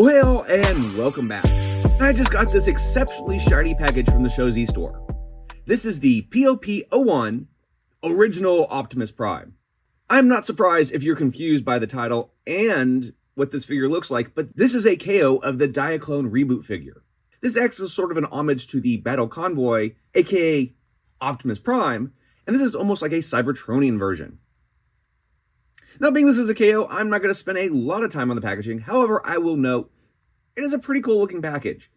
Well, hey all, and welcome back. I just got this exceptionally shiny package from the ShowZ store. This is the POP01 Original Optimus Prime. I'm not surprised if you're confused by the title and what this figure looks like, but this is a KO of the Diaclone Reboot figure. This acts as sort of an homage to the Battle Convoy, aka Optimus Prime, and this is almost like a Cybertronian version. Now, being this is a KO, I'm not going to spend a lot of time on the packaging. However, I will note it is a pretty cool looking package.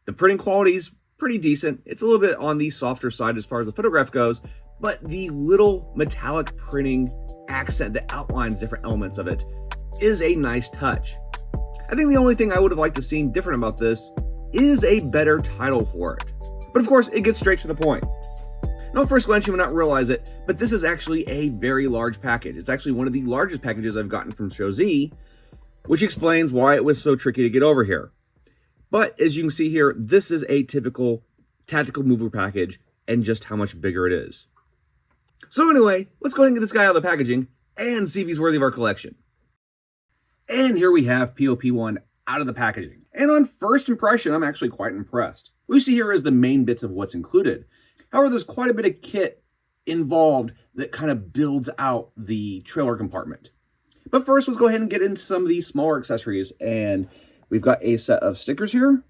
The printing quality is pretty decent. It's a little bit on the softer side as far as the photograph goes, but the little metallic printing accent that outlines different elements of it is a nice touch. I think the only thing I would have liked to see different about this is a better title for it. But of course, it gets straight to the point. Now, at first glance, you may not realize it, but this is actually a very large package. It's actually one of the largest packages I've gotten from ShowZ, which explains why it was so tricky to get over here. But as you can see here, this is a typical tactical mover package and just how much bigger it is. So anyway, let's go ahead and get this guy out of the packaging and see if he's worthy of our collection. And here we have POP1 out of the packaging. And on first impression, I'm actually quite impressed. What you see here is the main bits of what's included. However, there's quite a bit of kit involved that kind of builds out the trailer compartment. But first, let's go ahead and get into some of these smaller accessories. And we've got a set of stickers here.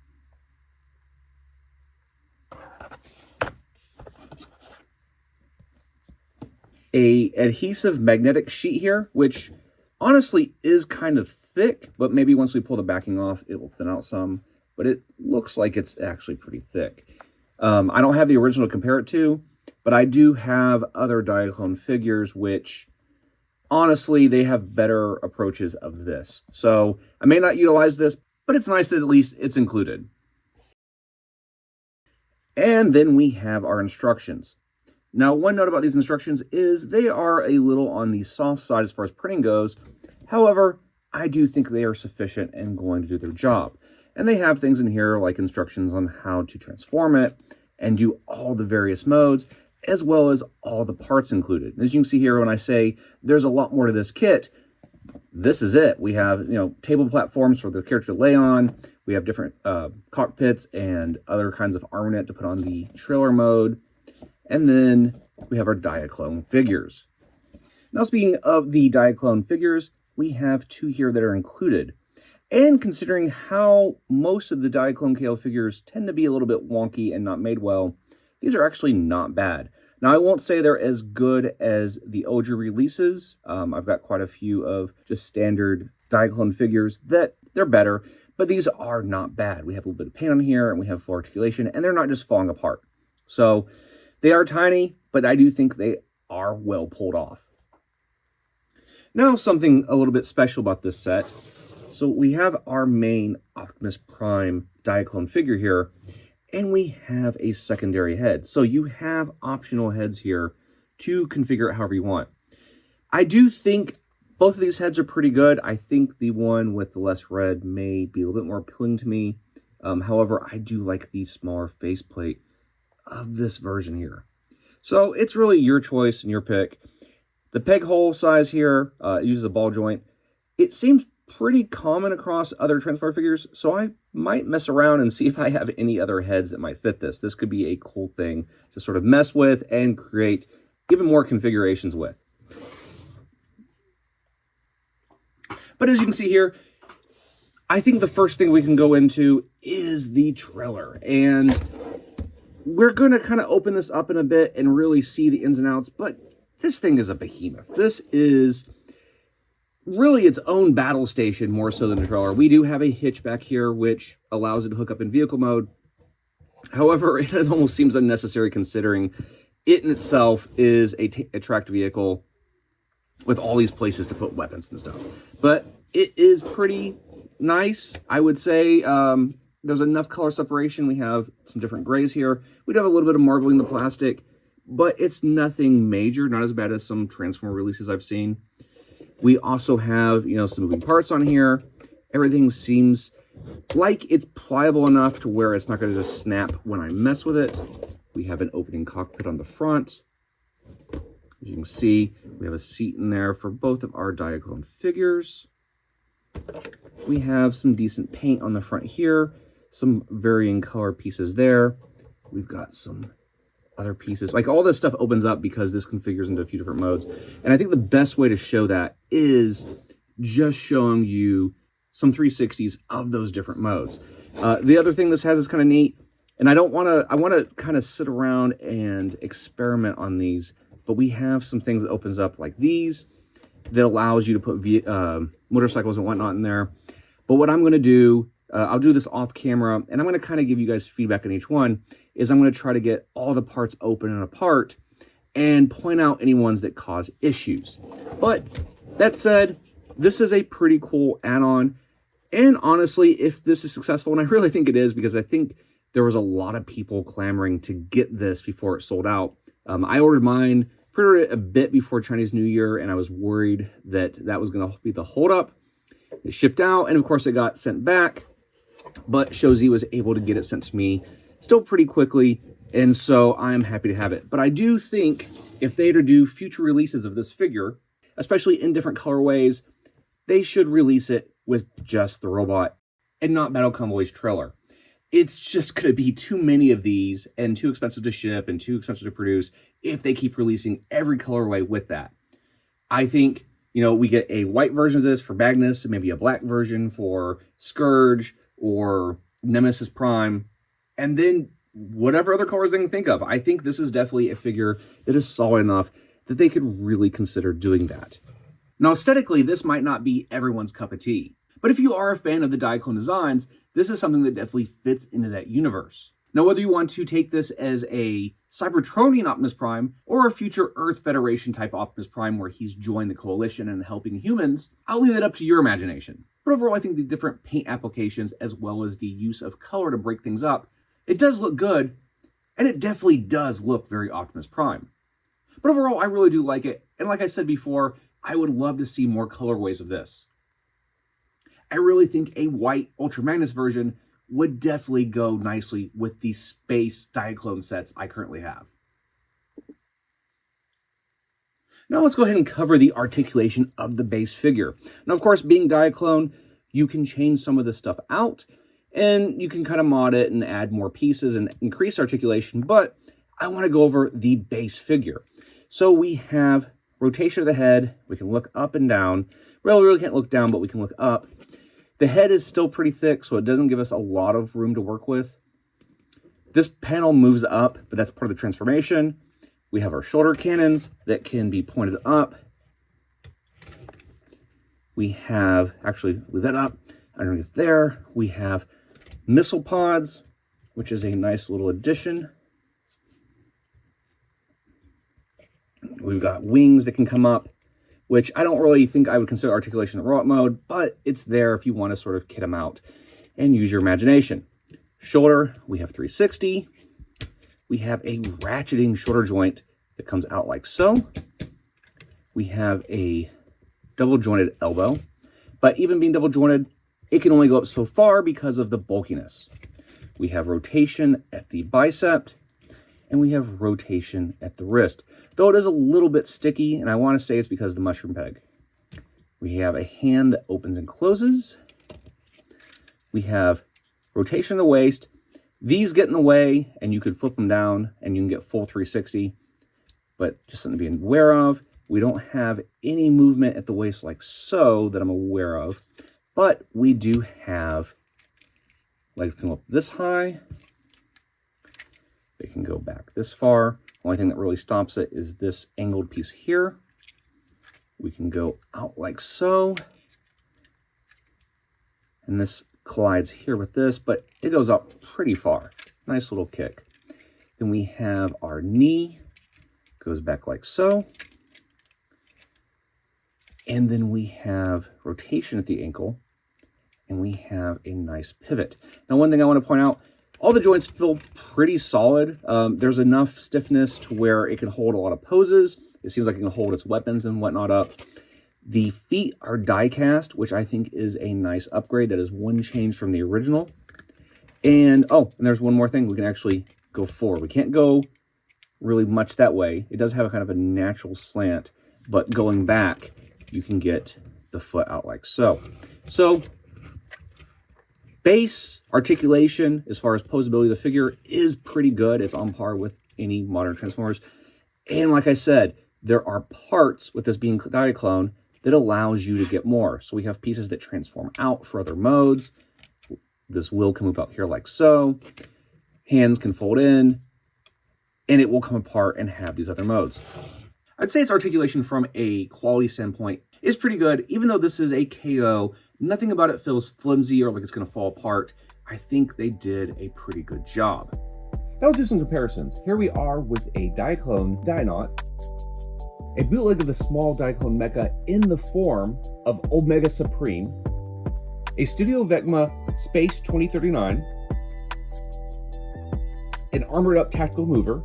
A adhesive magnetic sheet here, which honestly is kind of thick, but maybe once we pull the backing off, it will thin out some. But it looks like it's actually pretty thick. I don't have the original to compare it to, but I do have other Diaclone figures, which honestly, they have better approaches of this. So I may not utilize this, but it's nice that at least it's included. And then we have our instructions. Now, one note about these instructions is they are a little on the soft side as far as printing goes. However, I do think they are sufficient and going to do their job. And they have things in here like instructions on how to transform it and do all the various modes, as well as all the parts included. As you can see here, when I say there's a lot more to this kit, this is it. We have, table platforms for the character to lay on. We have different cockpits and other kinds of armament to put on the trailer mode. And then we have our Diaclone figures. Now, speaking of the Diaclone figures, we have two here that are included. And considering how most of the Diaclone KO figures tend to be a little bit wonky and not made well, these are actually not bad. Now, I won't say they're as good as the OG releases. I've got quite a few of just standard Diaclone figures that they're better, but these are not bad. We have a little bit of paint on here, and we have full articulation, and they're not just falling apart. So they are tiny, but I do think they are well pulled off. Now, something a little bit special about this set. So we have our main Optimus Prime Diaclone figure here, and we have a secondary head. So you have optional heads here to configure it however you want. I do think both of these heads are pretty good. I think the one with the less red may be a little bit more appealing to me. However, I do like the smaller faceplate of this version here. So it's really your choice and your pick. The peg hole size here uses a ball joint. It seems pretty common across other Transformer figures, so I might mess around and see if I have any other heads that might fit this. This could be a cool thing to sort of mess with and create even more configurations with. But as you can see here, I think the first thing we can go into is the trailer. And we're going to kind of open this up in a bit and really see the ins and outs, but this thing is a behemoth. This is really its own battle station more so than a trailer. We do have a hitch back here, which allows it to hook up in vehicle mode. However, it almost seems unnecessary considering it in itself is a tracked vehicle with all these places to put weapons and stuff. But it is pretty nice, I would say. There's enough color separation. We have some different grays here. We do have a little bit of marbling the plastic, but it's nothing major, not as bad as some Transformer releases I've seen. We also have, some moving parts on here. Everything seems like it's pliable enough to where it's not going to just snap when I mess with it. We have an opening cockpit on the front. As you can see, we have a seat in there for both of our Diaclone figures. We have some decent paint on the front here, some varying color pieces there. We've got some other pieces. Like, all this stuff opens up because this configures into a few different modes. And I think the best way to show that is just showing you some 360s of those different modes. The other thing this has is kind of neat, and I want to kind of sit around and experiment on these, but we have some things that opens up like these that allows you to put motorcycles and whatnot in there. But what I'm going to do, I'll do this off camera, and I'm going to kind of give you guys feedback on each one, is I'm going to try to get all the parts open and apart and point out any ones that cause issues. But that said, this is a pretty cool add-on. And honestly, if this is successful, and I really think it is, because I think there was a lot of people clamoring to get this before it sold out. I ordered mine, pre-ordered it a bit before Chinese New Year, and I was worried that that was going to be the holdup. It shipped out, and of course it got sent back, but Shozi was able to get it sent to me still pretty quickly, and so I'm happy to have it. But I do think if they were to do future releases of this figure, especially in different colorways, they should release it with just the robot and not Battle Convoy's trailer. It's just going to be too many of these and too expensive to ship and too expensive to produce if they keep releasing every colorway with that. I think, you know, we get a white version of this for Magnus and maybe a black version for Scourge or Nemesis Prime, and then whatever other colors they can think of. I think this is definitely a figure that is solid enough that they could really consider doing that. Now, aesthetically, this might not be everyone's cup of tea, but if you are a fan of the Diaclone designs, this is something that definitely fits into that universe. Now, whether you want to take this as a Cybertronian Optimus Prime or a future Earth Federation type Optimus Prime where he's joined the coalition and helping humans, I'll leave it up to your imagination. But overall, I think the different paint applications as well as the use of color to break things up, it does look good, and it definitely does look very Optimus Prime. But overall, I really do like it, and like I said before, I would love to see more colorways of this. I really think a white Ultra Magnus version would definitely go nicely with the space Diaclone sets I currently have. Now let's go ahead and cover the articulation of the base figure. Now, of course, being Diaclone, you can change some of this stuff out, and you can kind of mod it and add more pieces and increase articulation, but I want to go over the base figure. So we have rotation of the head. We can look up and down. Well, we really can't look down, but we can look up. The head is still pretty thick, so it doesn't give us a lot of room to work with. This panel moves up, but that's part of the transformation. We have our shoulder cannons that can be pointed up. We have, actually, leave that up. Underneath there, we have missile pods, which is a nice little addition. We've got wings that can come up, which I don't really think I would consider articulation in robot mode, but it's there if you want to sort of kit them out and use your imagination. Shoulder, we have 360. We have a ratcheting shoulder joint that comes out like so. We have a double jointed elbow, but even being double jointed, it can only go up so far because of the bulkiness. We have rotation at the bicep, and we have rotation at the wrist, though it is a little bit sticky, and I want to say it's because of the mushroom peg. We have a hand that opens and closes. We have rotation of the waist. These get in the way, and you could flip them down, and you can get full 360, but just something to be aware of. We don't have any movement at the waist like so that I'm aware of, but we do have legs can go up this high. They can go back this far. Only thing that really stops it is this angled piece here. We can go out like so. And this collides here with this, but it goes up pretty far. Nice little kick. Then we have our knee. Goes back like so. And then we have rotation at the ankle. And we have a nice pivot. Now, one thing I want to point out, all the joints feel pretty solid. There's enough stiffness to where it can hold a lot of poses. It seems like it can hold its weapons and whatnot up. The feet are die cast, which I think is a nice upgrade. That is one change from the original. And, oh, and there's one more thing. We can actually go forward. We can't go really much that way. It does have a kind of a natural slant, but going back, you can get the foot out like so. So base articulation, as far as posability of the figure, is pretty good. It's on par with any modern Transformers. And like I said, there are parts with this being Diaclone that allows you to get more. So we have pieces that transform out for other modes. This wheel can move out here like so. Hands can fold in, and it will come apart and have these other modes. I'd say its articulation from a quality standpoint is pretty good. Even though this is a KO, nothing about it feels flimsy or like it's going to fall apart. I think they did a pretty good job. Now let's do some comparisons. Here we are with a Diaclone Dinonaut, a bootleg of the small Diaclone mecha in the form of Omega Supreme, a Studio Vecma Space 2039, an armored up tactical mover,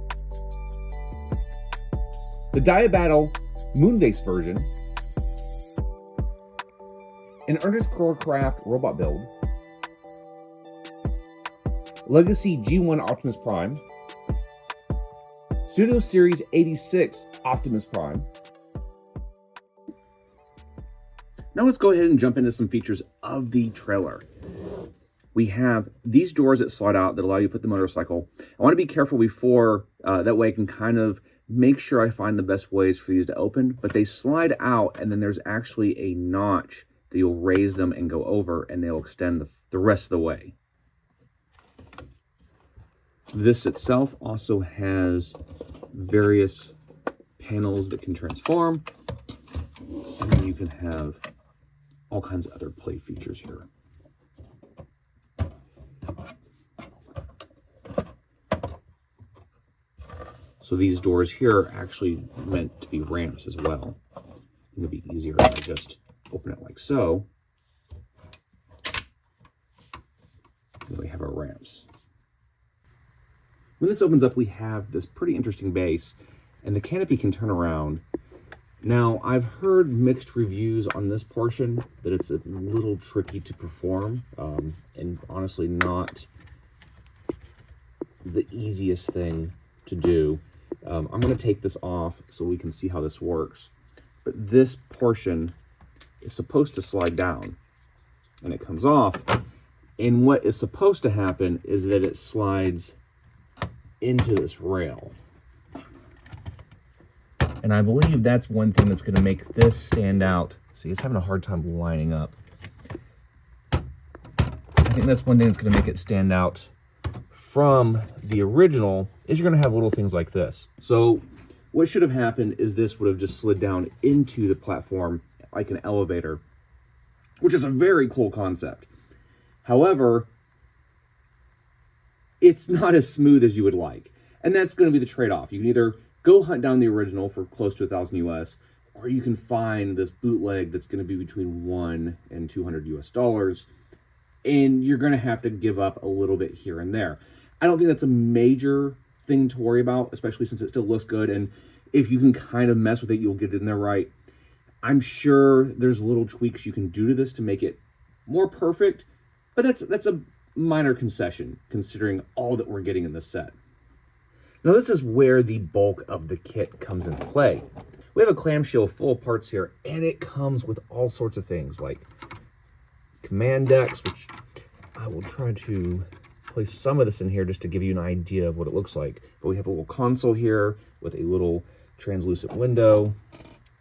the Diabattle Moonbase version, an underscore craft robot build, Legacy G1 Optimus Prime, Studio Series 86 Optimus Prime. Now let's go ahead and jump into some features of the trailer. We have these doors that slide out that allow you to put the motorcycle. I want to be careful before, that way I can kind of make sure I find the best ways for these to open, but they slide out and then there's actually a notch that you'll raise them and go over and they'll extend the rest of the way. This itself also has various panels that can transform, and then you can have all kinds of other play features here. So these doors here are actually meant to be ramps as well. It'll be easier if I just open it like so. Then we have our ramps. When this opens up, we have this pretty interesting base, and the canopy can turn around. Now, I've heard mixed reviews on this portion, that it's a little tricky to perform, and honestly not the easiest thing to do. I'm going to take this off so we can see how this works. But this portion is supposed to slide down, and it comes off. And what is supposed to happen is that it slides into this rail. And I believe that's one thing that's going to make this stand out. See, it's having a hard time lining up. I think that's one thing that's going to make it stand out from the original, is you're going to have little things like this. So what should have happened is this would have just slid down into the platform like an elevator, which is a very cool concept. However, it's not as smooth as you would like. And that's going to be the trade-off. You can either go hunt down the original for close to $1,000 US, or you can find this bootleg that's going to be between $1 and $200 US, and you're going to have to give up a little bit here and there. I don't think that's a major thing to worry about, especially since it still looks good, and if you can kind of mess with it, you'll get it in there right. I'm sure there's little tweaks you can do to this to make it more perfect, but that's a minor concession considering all that we're getting in this set. Now this is where the bulk of the kit comes into play. We have a clamshell full of parts here, and it comes with all sorts of things like command decks, which I will try to place some of this in here just to give you an idea of what it looks like. But we have a little console here with a little translucent window.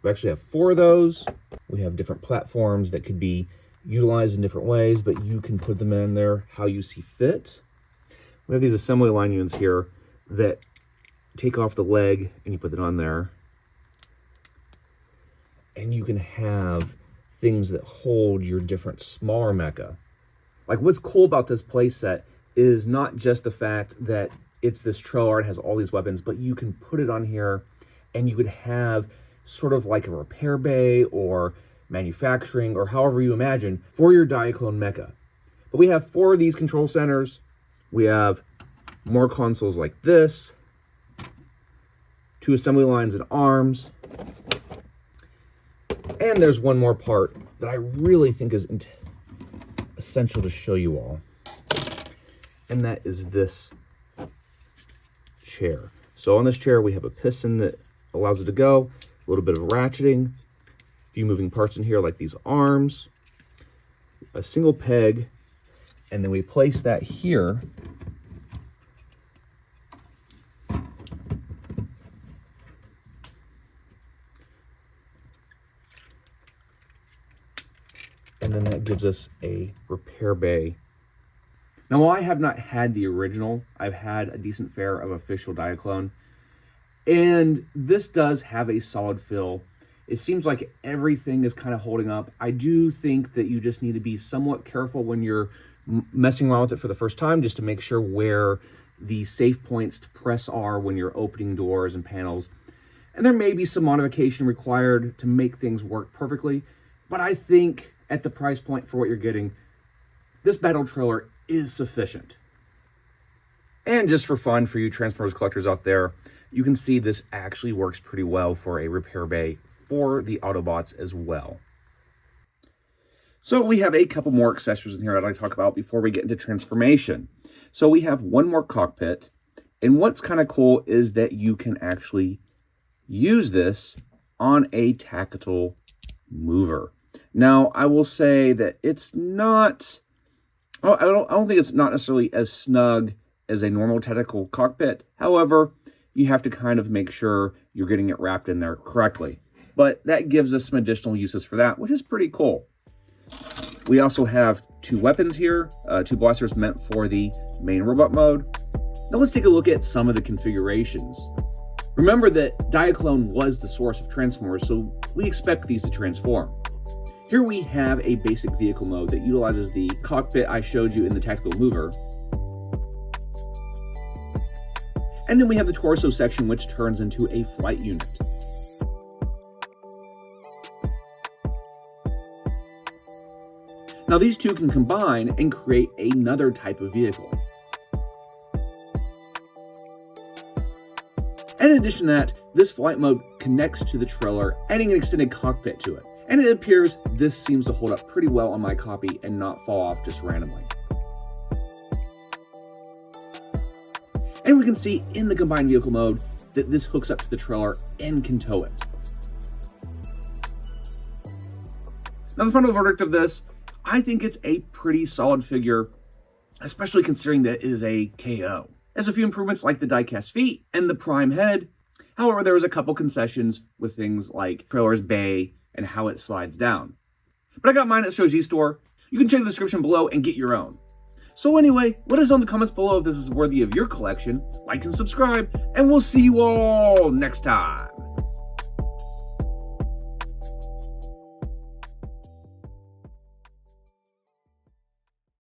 We actually have 4 of those. We have different platforms that could be utilized in different ways, but you can put them in there how you see fit. We have these assembly line units here that take off the leg and you put it on there. And you can have things that hold your different smaller mecha. Like, what's cool about this playset is not just the fact that it's this trailer and has all these weapons, but you can put it on here and you could have sort of like a repair bay or manufacturing or however you imagine for your Diaclone mecha. But we have 4 of these control centers. We have more consoles like this, 2 assembly lines and arms. And there's one more part that I really think is essential to show you all. And that is this chair. So on this chair, we have a piston that allows it to go, a little bit of ratcheting, a few moving parts in here like these arms. a single peg, and then we place that here. And then that gives us a repair bay. Now, while I have not had the original, I've had a decent fare of official Diaclone, and this does have a solid feel. It seems like everything is kind of holding up. I do think that you just need to be somewhat careful when you're messing around with it for the first time, just to make sure where the safe points to press are when you're opening doors and panels. And there may be some modification required to make things work perfectly, but I think at the price point for what you're getting, this battle trailer is sufficient. And just for fun, for you Transformers collectors out there, you can see this actually works pretty well for a repair bay for the Autobots as well. So we have a couple more accessories in here I'd like to talk about before we get into transformation. So we have one more cockpit, and what's kind of cool is that you can actually use this on a tactile mover. Now, I will say that it's not, I don't think it's not necessarily as snug as a normal tactical cockpit. However, you have to kind of make sure you're getting it wrapped in there correctly. But that gives us some additional uses for that, which is pretty cool. We also have two weapons here, two blasters meant for the main robot mode. Now let's take a look at some of the configurations. Remember that Diaclone was the source of Transformers, so we expect these to transform. Here we have a basic vehicle mode that utilizes the cockpit I showed you in the tactical mover. And then we have the torso section, which turns into a flight unit. Now these two can combine and create another type of vehicle. And in addition to that, this flight mode connects to the trailer, adding an extended cockpit to it. And it appears this seems to hold up pretty well on my copy and not fall off just randomly. And we can see in the combined vehicle mode that this hooks up to the trailer and can tow it. Now the final verdict of this, I think it's a pretty solid figure, especially considering that it is a KO. There's a few improvements like the die-cast feet and the prime head. However, there was a couple concessions with things like trailer's bay and how it slides down. But I got mine at Shoji Store. You can check the description below and get your own. So anyway, let us know in the comments below if this is worthy of your collection, like and subscribe, and we'll see you all next time.